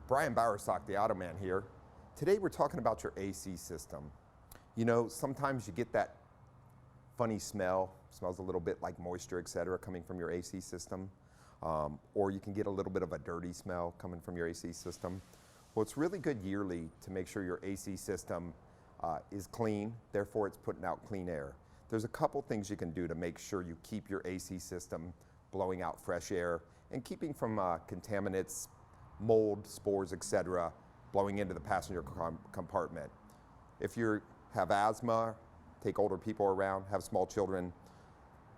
Brian Bowersock, the Automan here. Today we're talking about your AC system. You know, sometimes you get that funny smell, smells a little bit like moisture, etc., coming from your AC system. Or you can get a little bit of a dirty smell coming from your AC system. Well, it's really good yearly to make sure your AC system is clean, therefore it's putting out clean air. There's a couple things you can do to make sure you keep your AC system blowing out fresh air and keeping from contaminants, mold, spores, etc., blowing into the passenger compartment. If you have asthma, take older people around, have small children,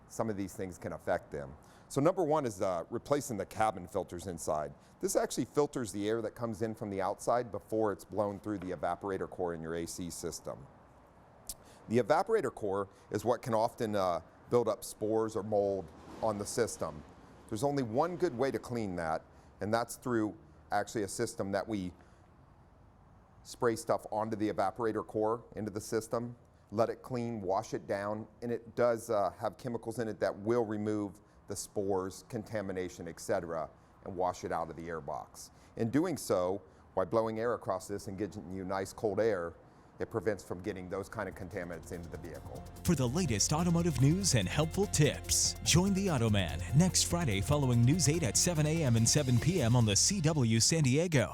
some of these things can affect them. So number one is replacing the cabin filters inside. This actually filters the air that comes in from the outside before it's blown through the evaporator core in your AC system. The evaporator core is what can often build up spores or mold on the system. There's only one good way to clean that, and that's through actually a system that we spray stuff onto the evaporator core into the system, let it clean, wash it down, and it does have chemicals in it that will remove the spores, contamination, etc., and wash it out of the air box. In doing so, by blowing air across this and getting you nice cold air, it prevents from getting those kind of contaminants into the vehicle. For the latest automotive news and helpful tips, join the Automan next Friday following News 8 at 7 a.m. and 7 p.m. on the CW San Diego.